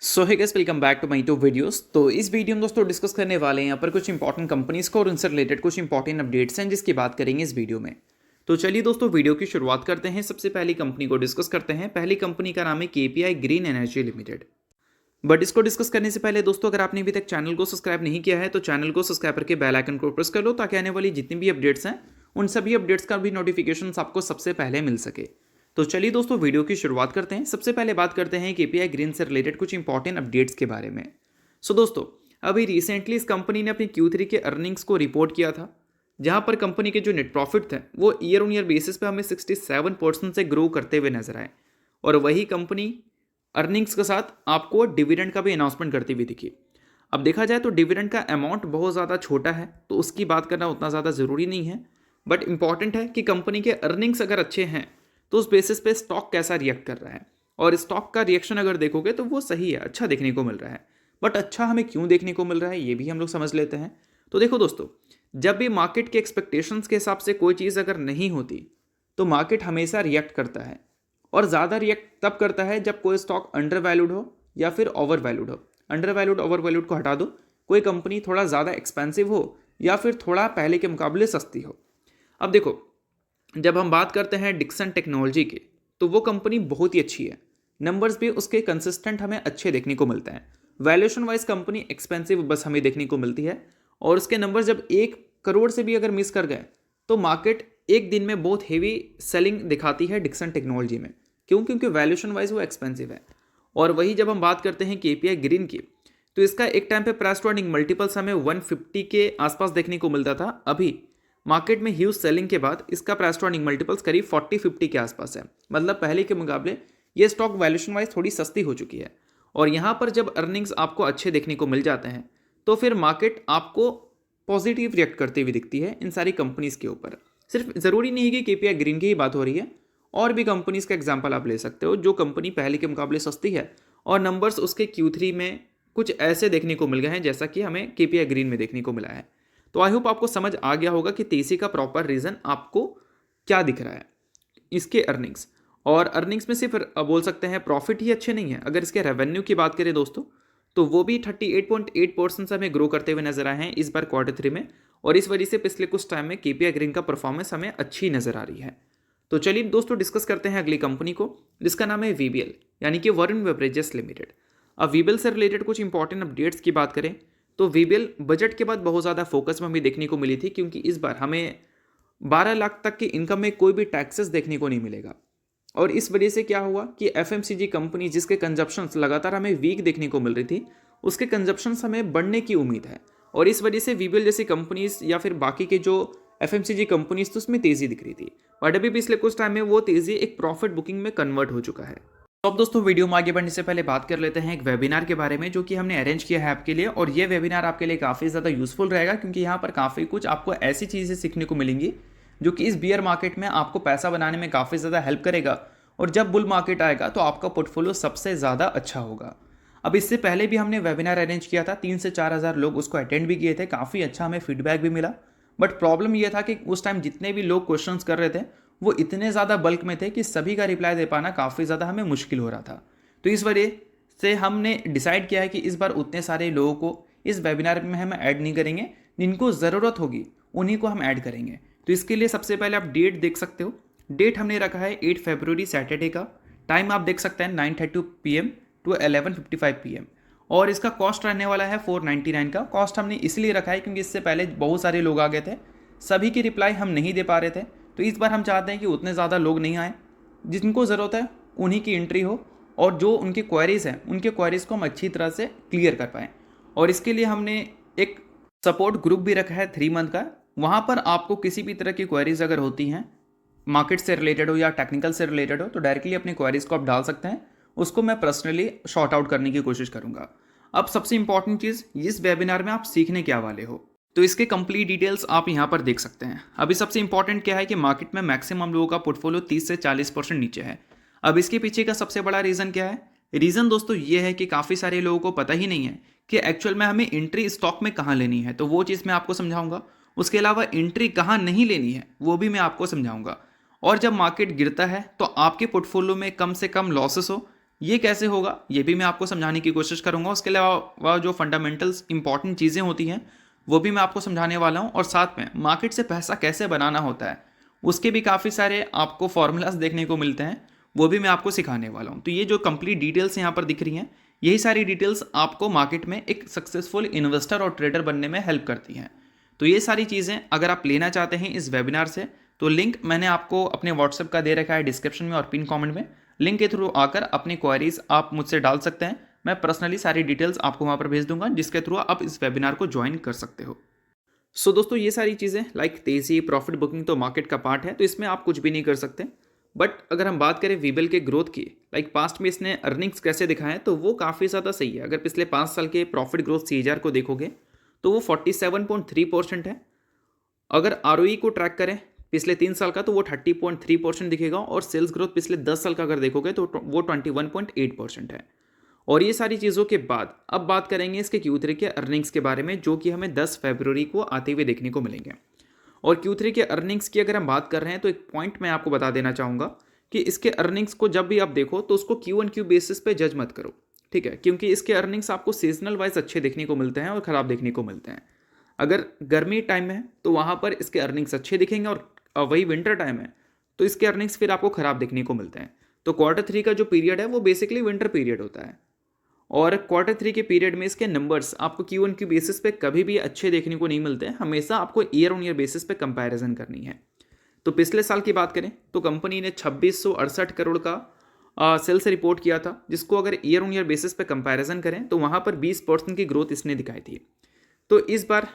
So hi guys, welcome back to my to videos. तो इस video में दोस्तों डिस्कस करने वाले हैं यहाँ पर कुछ इंपॉर्टेंट कंपनीज को और उनसे रिलेटेड कुछ इंपॉर्टेंट अपडेट्स हैं जिसकी बात करेंगे इस वीडियो में। तो चलिए दोस्तों वीडियो की शुरुआत करते हैं। सबसे पहली कंपनी को डिस्कस करते हैं। पहली कंपनी का नाम है KPI green energy limited. But इसको डिस्कस करने से पहले दोस्तों, अगर आपने अभी तक चैनल को सब्सक्राइब नहीं किया है तो चैनल को सब्सक्राइब करके बेल आइकन को प्रेस कर लो ताकि आने वाली जितनी भी अपडेट्स हैं उन सभी अपडेट्स का भी नोटिफिकेशन आपको सबसे पहले मिल सके। तो चलिए दोस्तों वीडियो की शुरुआत करते हैं। सबसे पहले बात करते हैं केपीआई ग्रीन से रिलेटेड कुछ इंपॉर्टेंट अपडेट्स के बारे में। सो दोस्तों, अभी रिसेंटली इस कंपनी ने अपनी Q3 के अर्निंग्स को रिपोर्ट किया था, जहां पर कंपनी के जो नेट प्रॉफिट थे वो ईयर ऑन ईयर बेसिस पे हमें 67% से ग्रो करते हुए नजर आए। और वही कंपनी अर्निंग्स के साथ आपको डिविडेंड का भी अनाउंसमेंट करती हुई दिखी। अब देखा जाए तो डिविडेंड का अमाउंट बहुत ज़्यादा छोटा है तो उसकी बात करना उतना ज़्यादा ज़रूरी नहीं है, बट इंपॉर्टेंट है कि कंपनी के अर्निंग्स अगर अच्छे हैं तो उस बेसिस पे स्टॉक कैसा रिएक्ट कर रहा है। और स्टॉक का रिएक्शन अगर देखोगे तो वो सही है, अच्छा देखने को मिल रहा है। बट अच्छा हमें क्यों देखने को मिल रहा है ये भी हम लोग समझ लेते हैं। तो देखो दोस्तों, जब भी मार्केट के एक्सपेक्टेशंस के हिसाब से कोई चीज़ अगर नहीं होती तो मार्केट हमेशा रिएक्ट करता है, और ज़्यादा रिएक्ट तब करता है जब कोई स्टॉक अंडर वैल्यूड हो या फिर ओवर वैल्यूड हो। अंडर वैल्यूड ओवर वैल्यूड को हटा दो, कोई कंपनी थोड़ा ज़्यादा एक्सपेंसिव हो या फिर थोड़ा पहले के मुकाबले सस्ती हो। अब देखो, जब हम बात करते हैं डिक्सन टेक्नोलॉजी की तो वो कंपनी बहुत ही अच्छी है। नंबर्स भी उसके कंसिस्टेंट हमें अच्छे देखने को मिलते हैं। वैल्यूएशन वाइज कंपनी एक्सपेंसिव बस हमें देखने को मिलती है, और उसके नंबर्स जब 1 करोड़ से भी अगर मिस कर गए तो मार्केट एक दिन में बहुत हेवी सेलिंग दिखाती है डिक्सन टेक्नोलॉजी में। क्यों? क्योंकि वैल्यूएशन वाइज वो एक्सपेंसिव है। और वही जब हम बात करते हैं केपीआई ग्रीन की, तो इसका एक टाइम पे प्राइस टू अर्निंग मल्टीपल्स हमें 150 के आसपास देखने को मिलता था। अभी मार्केट में ह्यूज सेलिंग के बाद इसका प्राइस टू अर्निंग मल्टीपल्स करीब 40-50 के आसपास है। मतलब पहले के मुकाबले ये स्टॉक वैल्यूएशन वाइज थोड़ी सस्ती हो चुकी है। और यहाँ पर जब अर्निंग्स आपको अच्छे देखने को मिल जाते हैं तो फिर मार्केट आपको पॉजिटिव रिएक्ट करती हुई दिखती है इन सारी कंपनीज के ऊपर। सिर्फ ज़रूरी नहीं है कि केपीआई ग्रीन की ही बात हो रही है, और भी कंपनीज का एग्जाम्पल आप ले सकते हो जो कंपनी पहले के मुकाबले सस्ती है और नंबर्स उसके Q3 में कुछ ऐसे देखने को मिल गए हैं जैसा कि हमें केपीआई ग्रीन में देखने को मिला है। तो आई होप आपको समझ आ गया होगा कि तेजी का प्रॉपर रीज़न आपको क्या दिख रहा है इसके अर्निंग्स। और अर्निंग्स में सिर्फ बोल सकते हैं प्रॉफिट ही अच्छे नहीं है। अगर इसके रेवेन्यू की बात करें दोस्तों, तो वो भी 38.8% से हमें ग्रो करते हुए नजर आए हैं इस बार Q3 में। और इस वजह से पिछले कुछ टाइम में केपीआई ग्रीन का परफॉर्मेंस हमें अच्छी नजर आ रही है। तो चलिए दोस्तों डिस्कस करते हैं अगली कंपनी को, जिसका नाम है वीबीएल यानी कि वरुण बेवरेजेस लिमिटेड। अब वीबीएल से रिलेटेड कुछ इंपॉर्टेंट अपडेट्स की बात करें तो वीबीएल बजट के बाद बहुत ज़्यादा फोकस में हमें देखने को मिली थी, क्योंकि इस बार हमें 12 लाख तक की इनकम में कोई भी टैक्सेस देखने को नहीं मिलेगा। और इस वजह से क्या हुआ कि एफएमसीजी कंपनी जिसके कंजप्शंस लगातार हमें वीक देखने को मिल रही थी, उसके कंजप्शंस हमें बढ़ने की उम्मीद है। और इस वजह से वीबीएल जैसी कंपनीज या फिर बाकी के जो एफएमसीजी कंपनीज तो उसमें तेज़ी दिख रही थी, बट अभी पिछले कुछ टाइम में वो तेज़ी एक प्रॉफिट बुकिंग में कन्वर्ट हो चुका है। तो अब दोस्तों वीडियो में आगे बढ़ने से पहले बात कर लेते हैं एक वेबिनार के बारे में जो कि हमने अरेंज किया है आपके लिए। और ये वेबिनार आपके लिए काफ़ी ज़्यादा यूजफुल रहेगा, क्योंकि यहाँ पर काफ़ी कुछ आपको ऐसी चीज़ें सीखने को मिलेंगी जो कि इस बियर मार्केट में आपको पैसा बनाने में काफ़ी ज़्यादा हेल्प करेगा। और जब बुल मार्केट आएगा तो आपका पोर्टफोलियो सबसे ज़्यादा अच्छा होगा। अब इससे पहले भी हमने वेबिनार अरेंज किया था, 3 से 4 हज़ार लोग उसको अटेंड भी किए थे, काफ़ी अच्छा हमें फीडबैक भी मिला। बट प्रॉब्लम यह था कि उस टाइम जितने भी लोग क्वेश्चंस कर रहे थे वो इतने ज़्यादा बल्क में थे कि सभी का रिप्लाई दे पाना काफ़ी ज़्यादा हमें मुश्किल हो रहा था। तो इस वजह से हमने डिसाइड किया है कि इस बार उतने सारे लोगों को इस वेबिनार में हम ऐड नहीं करेंगे, जिनको ज़रूरत होगी उन्हीं को हम ऐड करेंगे। तो इसके लिए सबसे पहले आप डेट देख सकते हो। डेट हमने रखा है 8 फरवरी सैटरडे का। टाइम आप देख सकते हैं 9:30 PM टू 11:55 PM। और इसका कॉस्ट रहने वाला है 499 का। कॉस्ट हमने इसलिए रखा है क्योंकि इससे पहले बहुत सारे लोग आ गए थे, सभी की रिप्लाई हम नहीं दे पा रहे थे। तो इस बार हम चाहते हैं कि उतने ज़्यादा लोग नहीं आए, जिनको ज़रूरत है उन्हीं की एंट्री हो, और जो उनकी क्वेरीज़ हैं उनके क्वेरीज़ को हम अच्छी तरह से क्लियर कर पाएँ। और इसके लिए हमने एक सपोर्ट ग्रुप भी रखा है 3 मंथ का। वहाँ पर आपको किसी भी तरह की क्वेरीज़ अगर होती हैं, मार्केट से रिलेटेड हो या टेक्निकल से रिलेटेड हो, तो डायरेक्टली अपनी क्वेरीज़ को आप डाल सकते हैं। उसको मैं पर्सनली शॉर्ट आउट करने की कोशिश करूँगा। अब सबसे इंपॉर्टेंट चीज़, इस वेबिनार में आप सीखने क्या वाले हो, तो इसके कंप्लीट डिटेल्स आप यहाँ पर देख सकते हैं। अभी सबसे इंपॉर्टेंट क्या है कि मार्केट में मैक्सिमम लोगों का पोर्टफोलियो 30 से 40% नीचे है। अब इसके पीछे का सबसे बड़ा रीज़न क्या है? रीज़न दोस्तों ये है कि काफ़ी सारे लोगों को पता ही नहीं है कि एक्चुअल में हमें एंट्री स्टॉक में कहाँ लेनी है, तो वो चीज़ मैं आपको समझाऊंगा। उसके अलावा एंट्री कहाँ नहीं लेनी है वो भी मैं आपको समझाऊंगा। और जब मार्केट गिरता है तो आपके पोर्टफोलियो में कम से कम लॉसेस हो, ये कैसे होगा ये भी मैं आपको समझाने की कोशिश करूंगा। उसके अलावा जो फंडामेंटल्स इंपॉर्टेंट चीज़ें होती हैं वो भी मैं आपको समझाने वाला हूँ, और साथ में मार्केट से पैसा कैसे बनाना होता है उसके भी काफ़ी सारे आपको फॉर्मूलाज देखने को मिलते हैं, वो भी मैं आपको सिखाने वाला हूँ। तो ये जो कंप्लीट डिटेल्स यहाँ पर दिख रही हैं, यही सारी डिटेल्स आपको मार्केट में एक सक्सेसफुल इन्वेस्टर और ट्रेडर बनने में हेल्प करती हैं। तो ये सारी चीज़ें अगर आप लेना चाहते हैं इस वेबिनार से, तो लिंक मैंने आपको अपने व्हाट्सएप का दे रखा है डिस्क्रिप्शन में और पिन कमेंट में। लिंक के थ्रू आकर अपनी क्वेरीज आप मुझसे डाल सकते हैं, मैं पर्सनली सारी डिटेल्स आपको वहाँ पर भेज दूंगा, जिसके थ्रू आप इस वेबिनार को ज्वाइन कर सकते हो। सो दोस्तों, ये सारी चीज़ें लाइक तेज़ी, प्रॉफिट बुकिंग तो मार्केट का पार्ट है, तो इसमें आप कुछ भी नहीं कर सकते। बट अगर हम बात करें वीबल के ग्रोथ की, लाइक पास्ट में इसने अर्निंग्स कैसे दिखाएं, तो वो काफ़ी ज़्यादा सही है। अगर पिछले 5 साल के प्रॉफिट ग्रोथ CAGR को देखोगे तो वो 47.3% है। अगर ROE को ट्रैक करें पिछले 3 साल का, तो वो 30.3% दिखेगा, और सेल्स ग्रोथ पिछले 10 साल का अगर देखोगे तो वो 21.8% है। और ये सारी चीज़ों के बाद अब बात करेंगे इसके Q3 के अर्निंग्स के बारे में, जो कि हमें 10 फरवरी को आते हुए देखने को मिलेंगे। और Q3 के अर्निंग्स की अगर हम बात कर रहे हैं तो एक पॉइंट मैं आपको बता देना चाहूँगा कि इसके अर्निंग्स को जब भी आप देखो तो उसको Q1Q बेसिस पे जज मत करो, ठीक है, क्योंकि इसके अर्निंग्स आपको सीजनल वाइज अच्छे देखने को मिलते हैं और ख़राब देखने को मिलते हैं। अगर गर्मी टाइम में है तो वहाँ पर इसके अर्निंग्स अच्छे दिखेंगे, और वही विंटर टाइम है तो इसके अर्निंग्स फिर आपको ख़राब देखने को मिलते हैं। तो Q3 का जो पीरियड है वो बेसिकली विंटर पीरियड होता है, और Q3 के पीरियड में इसके नंबर्स आपको Q1Q बेसिस पे कभी भी अच्छे देखने को नहीं मिलते हैं, हमेशा आपको ईयर ऑन ईयर बेसिस पे कंपैरिजन करनी है। तो पिछले साल की बात करें तो कंपनी ने 2668 करोड़ का सेल्स रिपोर्ट किया था, जिसको अगर ईयर ऑन ईयर बेसिस पे कंपैरिजन करें तो वहाँ पर 20% की ग्रोथ इसने दिखाई थी। तो इस बार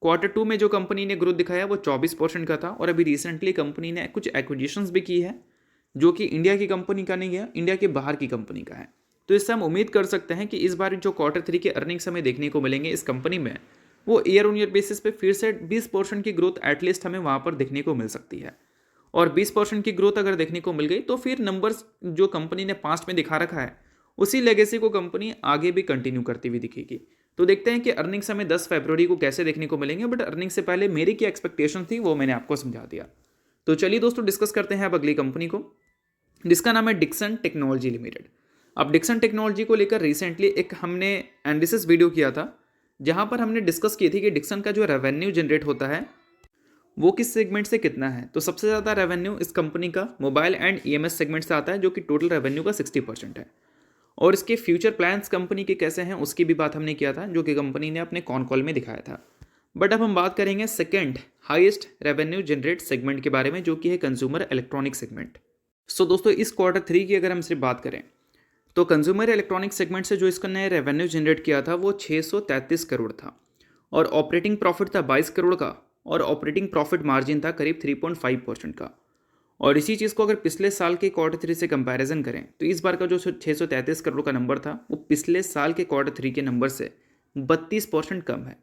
Q2 में जो कंपनी ने ग्रोथ दिखाया वो 24% का था, और अभी रिसेंटली कंपनी ने कुछ एक्विजिशंस भी की है, जो कि इंडिया की कंपनी का नहीं है, इंडिया के बाहर की कंपनी का है। तो इससे हम उम्मीद कर सकते हैं कि इस बार जो Q3 के अर्निंग्स हमें देखने को मिलेंगे इस कंपनी में, वो ईयर ऑन ईयर बेसिस पे फिर से 20% की ग्रोथ एटलीस्ट हमें वहाँ पर देखने को मिल सकती है। और 20% की ग्रोथ अगर देखने को मिल गई तो फिर नंबर्स जो कंपनी ने पास्ट में दिखा रखा है उसी लेगेसी को कंपनी आगे भी कंटिन्यू करती हुई दिखेगी। तो देखते हैं कि अर्निंग्स हमें 10 फरवरी को कैसे देखने को मिलेंगे, बट अर्निंग्स से पहले मेरी क्या एक्सपेक्टेशन थी वो मैंने आपको समझा दिया। तो चलिए दोस्तों, डिस्कस करते हैं अब अगली कंपनी को, जिसका नाम है डिक्सन टेक्नोलॉजी लिमिटेड। अब डिक्सन टेक्नोलॉजी को लेकर रिसेंटली एक हमने एनालिसिस वीडियो किया था, जहां पर हमने डिस्कस की थी कि डिक्सन का जो रेवेन्यू जनरेट होता है वो किस सेगमेंट से कितना है। तो सबसे ज़्यादा रेवेन्यू इस कंपनी का मोबाइल एंड EMS सेगमेंट से आता है, जो कि टोटल रेवेन्यू का 60% है। और इसके फ्यूचर प्लान्स कंपनी के कैसे हैं उसकी भी बात हमने किया था, जो कि कंपनी ने अपने कॉन कॉल में दिखाया था। बट अब हम बात करेंगे second highest revenue generate segment के बारे में, जो कि है कंज्यूमर इलेक्ट्रॉनिक सेगमेंट। सो दोस्तों, इस Q3 की अगर हम सिर्फ बात करें तो कंज्यूमर इलेक्ट्रॉनिक सेगमेंट से जो इसका नया रेवेन्यू जनरेट किया था वो 633 करोड़ था, और ऑपरेटिंग प्रॉफिट था 22 करोड़ का, और ऑपरेटिंग प्रॉफिट मार्जिन था करीब 3.5% का। और इसी चीज़ को अगर पिछले साल के Q3 से कंपैरिजन करें तो इस बार का जो 633 करोड़ का नंबर था वो पिछले साल के Q3 के नंबर से 32% कम है।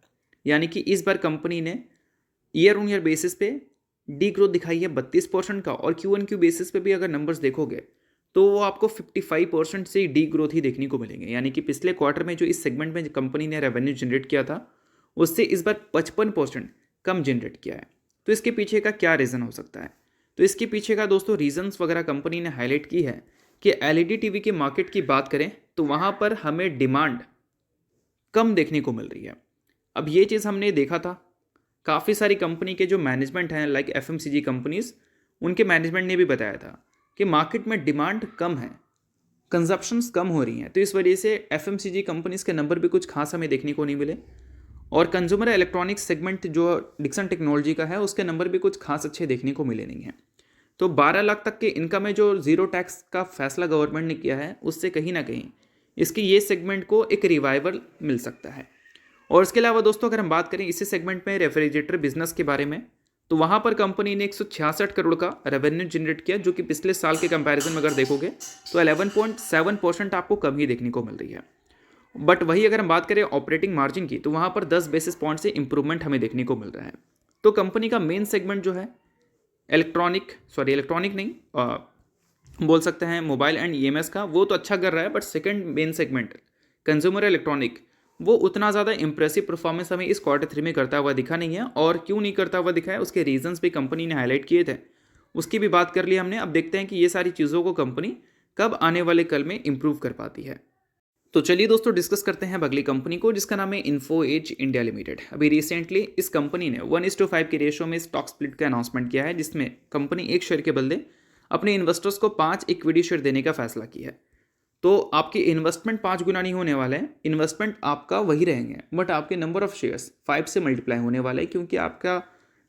यानी कि इस बार कंपनी ने ईयर ऑन ईयर बेसिस पे डी ग्रोथ दिखाई है 32% का, और Q1Q बेसिस पे भी अगर नंबर्स देखोगे तो वो आपको 55% से डी ग्रोथ ही देखने को मिलेंगे। यानी कि पिछले क्वार्टर में जो इस सेगमेंट में कंपनी ने रेवेन्यू जनरेट किया था उससे इस बार 55% कम जनरेट किया है। तो इसके पीछे का क्या रीज़न हो सकता है? तो इसके पीछे का दोस्तों रीजंस वगैरह कंपनी ने हाईलाइट की है कि LED TV के मार्केट की बात करें तो वहाँ पर हमें डिमांड कम देखने को मिल रही है। अब ये चीज़ हमने देखा था, काफ़ी सारी कंपनी के जो मैनेजमेंट हैं लाइक FMCG कंपनीज, उनके मैनेजमेंट ने भी बताया था कि मार्केट में डिमांड कम है, कंजप्शंस कम हो रही हैं। तो इस वजह से FMCG कंपनीज के नंबर भी कुछ खास हमें देखने को नहीं मिले, और कंज्यूमर इलेक्ट्रॉनिक्स सेगमेंट जो डिक्सन टेक्नोलॉजी का है उसके नंबर भी कुछ खास अच्छे देखने को मिले नहीं हैं। तो 12 लाख तक के इनकम में जो जीरो टैक्स का फैसला गवर्नमेंट ने किया है उससे कहीं ना कहीं इसके ये सेगमेंट को एक रिवाइवल मिल सकता है। और इसके अलावा दोस्तों, अगर हम बात करें इसी सेगमेंट में रेफ्रिजरेटर बिजनेस के बारे में, तो वहाँ पर कंपनी ने 166 करोड़ का रेवेन्यू जनरेट किया, जो कि पिछले साल के कंपैरिजन में अगर देखोगे तो 11.7% आपको कम ही देखने को मिल रही है। बट वही अगर हम बात करें ऑपरेटिंग मार्जिन की, तो वहाँ पर 10 बेसिस पॉइंट से इंप्रूवमेंट हमें देखने को मिल रहा है। तो कंपनी का मेन सेगमेंट जो है इलेक्ट्रॉनिक नहीं बोल सकते हैं मोबाइल एंड EMS का, वो तो अच्छा कर रहा है, but second main segment consumer electronic वो उतना ज़्यादा इंप्रेसिव परफॉर्मेंस हमें इस Q3 में करता हुआ दिखा नहीं है। और क्यों नहीं करता हुआ दिखा है उसके रीजंस भी कंपनी ने हाईलाइट किए थे, उसकी भी बात कर ली हमने। अब देखते हैं कि ये सारी चीज़ों को कंपनी कब आने वाले कल में इम्प्रूव कर पाती है। तो चलिए दोस्तों डिस्कस करते हैं अब अगली कंपनी को, जिसका नाम है इन्फो एज इंडिया लिमिटेड। अभी रिसेंटली इस कंपनी ने 1:5 के रेशो में स्टॉक स्प्लिट का अनाउंसमेंट किया है, जिसमें कंपनी एक शेयर के बदले अपने इन्वेस्टर्स को 5 इक्विटी शेयर देने का फैसला किया है। तो आपकी इन्वेस्टमेंट 5 गुना नहीं होने वाला है, इन्वेस्टमेंट आपका वही रहेंगे, बट आपके नंबर ऑफ शेयर्स 5 से मल्टीप्लाई होने वाला है, क्योंकि आपका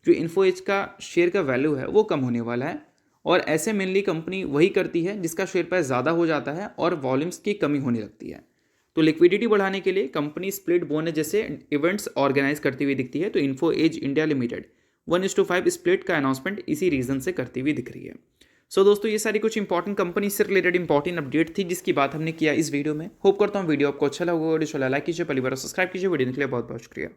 जो इन्फो एज का शेयर का वैल्यू है वो कम होने वाला है। और ऐसे मेनली कंपनी वही करती है जिसका शेयर प्राइस ज़्यादा हो जाता है और वॉल्यूम्स की कमी होने लगती है। तो लिक्विडिटी बढ़ाने के लिए कंपनी स्प्लिट बोनस जैसे इवेंट्स ऑर्गेनाइज करती हुई दिखती है। तो Info Edge India Limited 1:5 split का अनाउंसमेंट इसी रीजन से करती हुई दिख रही है। सो दोस्तों ये सारी कुछ इंपॉर्टेंट कंपनी से रिलेटेड इंपॉर्टेंट अपडेट थी जिसकी बात हमने किया इस वीडियो में। होप करता हूँ वीडियो आपको अच्छा लगा होगा। लाइक कीजिए, पहली बार सब्सक्राइब कीजिए। वीडियो के लिए बहुत बहुत शुक्रिया।